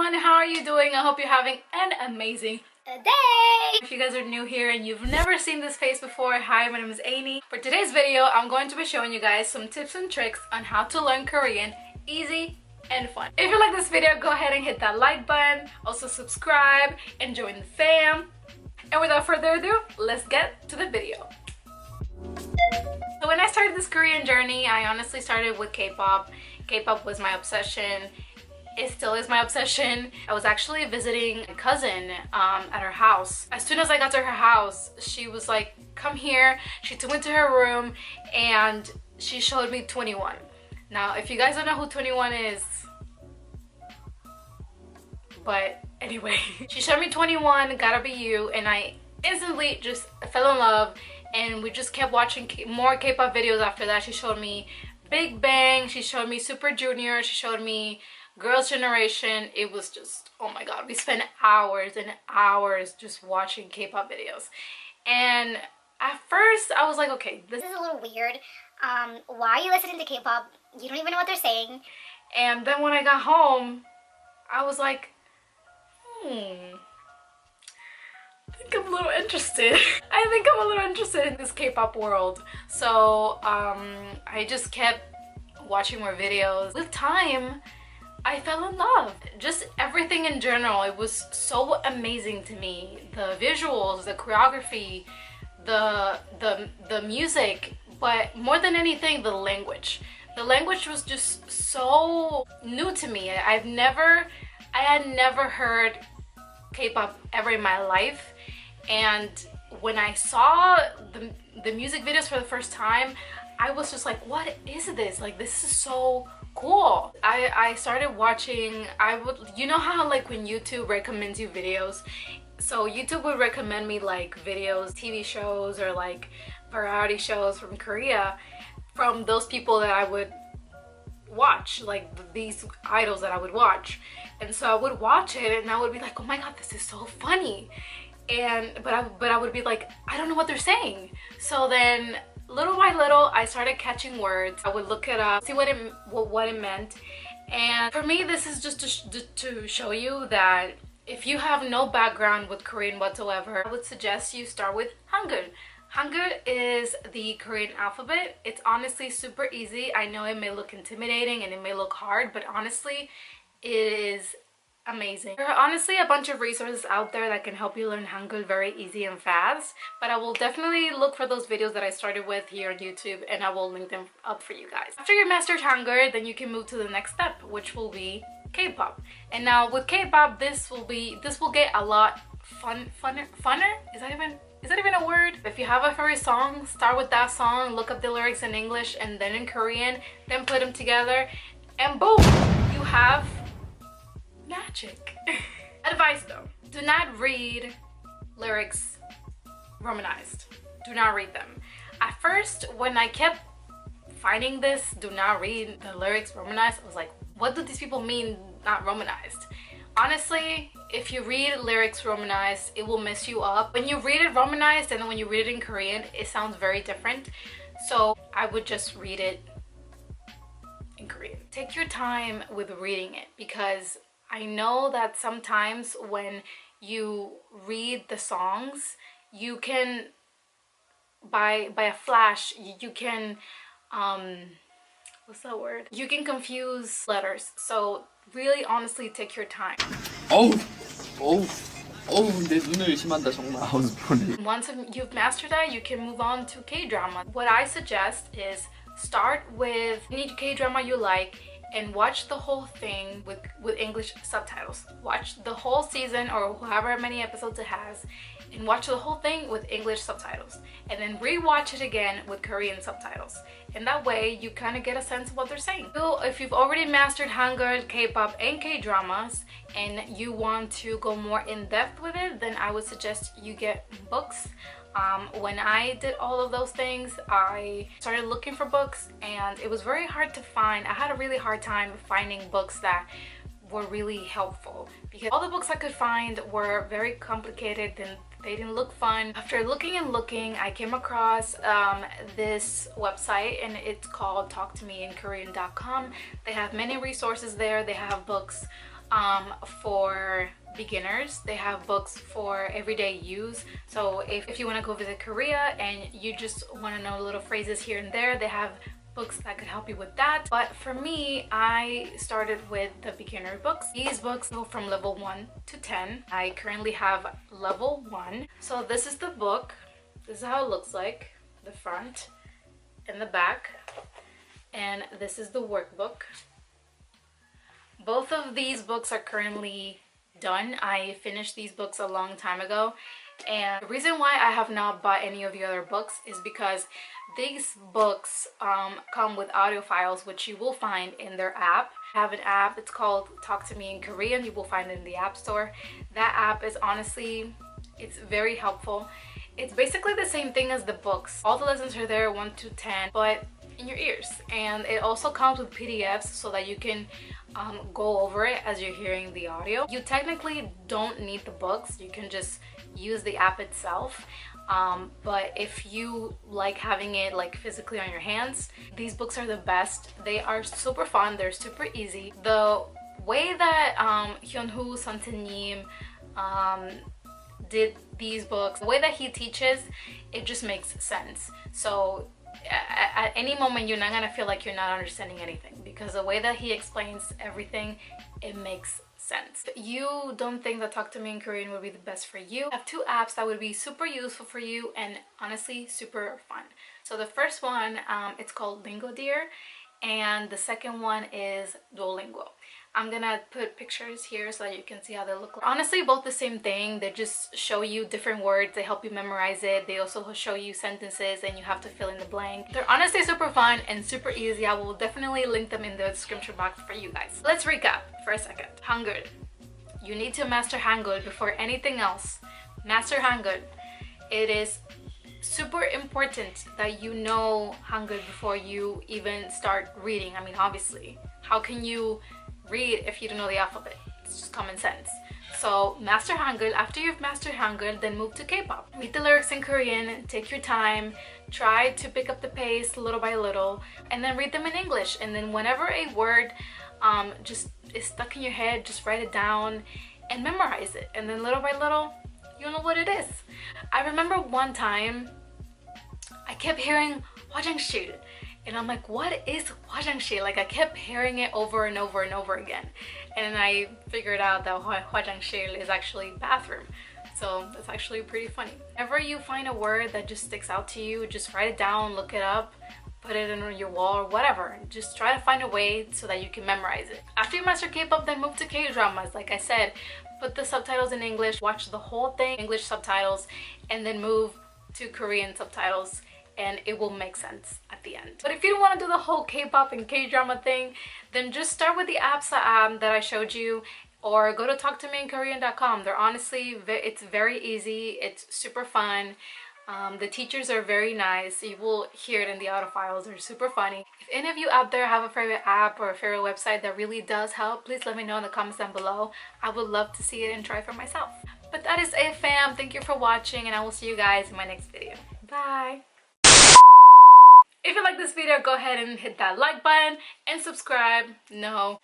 everyone, how are you doing? I hope you're having an amazing day. If you guys are new here and you've never seen this face before, hi, my name is Amy. For today's video, I'm going to be showing you guys some tips and tricks on how to learn Korean easy and fun. If you like this video, go ahead and hit that like button, also subscribe and join the fam. And without further ado, let's get to the video. So when I started this Korean journey, I honestly started with K-pop. K-pop was my obsession. It still is my obsession. I was actually visiting a cousin at her house. As soon as I got to her house, she was like, come here. She took me to her room and she showed me 2NE1. Now, if you guys don't know who 2NE1 is, but anyway, she showed me 2NE1, Gotta Be You, and I instantly just fell in love, and we just kept watching more K-pop videos after that. She showed me Big Bang, she showed me Super Junior, she showed me Girls' Generation. It was just, oh my god, we spent hours and hours just watching K-pop videos. And at first I was like, okay, this is a little weird. Why are you listening to K-pop? You don't even know what they're saying. And then when I got home, I was like, I think I'm a little interested. I think I'm a little interested in this K-pop world. So I just kept watching more videos. With time, I fell in love. Just everything in general, it was so amazing to me. The visuals, the choreography, the music, but more than anything, the language. The language was just so new to me. I had never heard K-pop ever in my life, and when I saw the music videos for the first time, I was just like, what is this? Like, this is so cool. I started watching, you know how like when YouTube recommends you videos, so YouTube would recommend me like videos, TV shows, or like variety shows from Korea, from those people that I would watch, like these idols that I would watch. And so I would watch it and I would be like, oh my god, this is so funny. But I would be like, I don't know what they're saying. So then little by little I started catching words. I would look it up, see what it meant. And for me, this is just to show you that if you have no background with Korean whatsoever, I would suggest you start with Hangul. Hangul is the Korean alphabet. It's honestly super easy. I know it may look intimidating and it may look hard, but honestly, it is amazing. There are honestly a bunch of resources out there that can help you learn Hangul very easy and fast, but I will definitely look for those videos that I started with here on YouTube, and I will link them up for you guys. After you mastered Hangul, then you can move to the next step, which will be K-pop. And now with K-pop, this will get a lot funner. Is that even a word? If you have a favorite song, start with that song, look up the lyrics in English and then in Korean, then put them together, and boom, you have magic. Advice though, do not read lyrics romanized. Do not read them. At first, when I kept finding this, do not read the lyrics romanized, I was like, what do these people mean not romanized? Honestly, if you read lyrics romanized, it will mess you up. When you read it romanized and then when you read it in Korean, it sounds very different. So I would just read it in Korean. Take your time with reading it, because I know that sometimes when you read the songs, you can, by a flash, you can, what's that word? You can confuse letters. So really, honestly, take your time. 내 눈을 의심한다 정말. Once you've mastered that, you can move on to K-drama. What I suggest is start with any K-drama you like and watch the whole thing with English subtitles. Watch the whole season or however many episodes it has, and watch the whole thing with English subtitles, and then rewatch it again with Korean subtitles. And that way you kind of get a sense of what they're saying. So if you've already mastered Hangul, K-pop, and K-dramas, and you want to go more in depth with it, then I would suggest you get books. When I did all of those things, I started looking for books, and it was very hard to find. I had a really hard time finding books that were really helpful, because all the books I could find were very complicated and they didn't look fun. After looking and looking, I came across this website, and it's called talktomeinkorean.com. They have many resources there. They have books for beginners. They have books for everyday use. So if you want to go visit Korea and you just want to know little phrases here and there, they have books that could help you with that. But for me, I started with the beginner books. These books go from level 1 to 10. I currently have level 1. So this is the book. This is how it looks like, the front and the back. And this is the workbook. Both of these books are currently done. I finished these books a long time ago, and the reason why I have not bought any of the other books is because these books come with audio files, which you will find in their app. I have an app, it's called Talk to Me in Korean. You will find it in the App Store. That app is honestly, it's very helpful. It's basically the same thing as the books. All the lessons are there, 1 to 10, but in your ears. And it also comes with PDFs so that you can go over it as you're hearing the audio. You technically don't need the books. You can just use the app itself. But if you like having it like physically on your hands, these books are the best. They are super fun. They're super easy. The way that Hyunwoo Suntaenim did these books, the way that he teaches, it just makes sense. So at any moment you're not gonna feel like you're not understanding anything, because the way that he explains everything, it makes sense. If you don't think that Talk to Me in Korean would be the best for you, I have 2 apps that would be super useful for you and honestly super fun. So the first one, it's called Lingodeer, and the second one is Duolingo. I'm gonna put pictures here so that you can see how they look like. Honestly, both the same thing. They just show you different words. They help you memorize it. They also show you sentences and you have to fill in the blank. They're honestly super fun and super easy. I will definitely link them in the description box for you guys. Let's recap for a second. Hangul. You need to master Hangul before anything else. Master Hangul. It is super important that you know Hangul before you even start reading. I mean, obviously, how can you read if you don't know the alphabet? It's just common sense. So master Hangul. After you've mastered Hangul, then move to K-pop. Read the lyrics in Korean, take your time, try to pick up the pace little by little, and then read them in English. And then whenever a word just is stuck in your head, just write it down and memorize it. And then little by little, you'll know what it is. I remember one time I kept hearing 화장실, and I'm like, what is 화장실? Like, I kept hearing it over and over and over again. And then I figured out that 화장실 is actually bathroom. So that's actually pretty funny. Whenever you find a word that just sticks out to you, just write it down, look it up, put it on your wall or whatever. Just try to find a way so that you can memorize it. After you master K-pop, then move to K-dramas. Like I said, put the subtitles in English, watch the whole thing, English subtitles, and then move to Korean subtitles, and it will make sense at the end. But if you don't want to do the whole K-pop and K-drama thing, then just start with the apps that I showed you, or go to talktomeinkorean.com. They're honestly, it's very easy, it's super fun. The teachers are very nice. You will hear it in the audio files. They're super funny. If any of you out there have a favorite app or a favorite website that really does help, please let me know in the comments down below. I would love to see it and try for myself. But that is it, fam. Thank you for watching, and I will see you guys in my next video. Bye. If you like this video, go ahead and hit that like button and subscribe. No.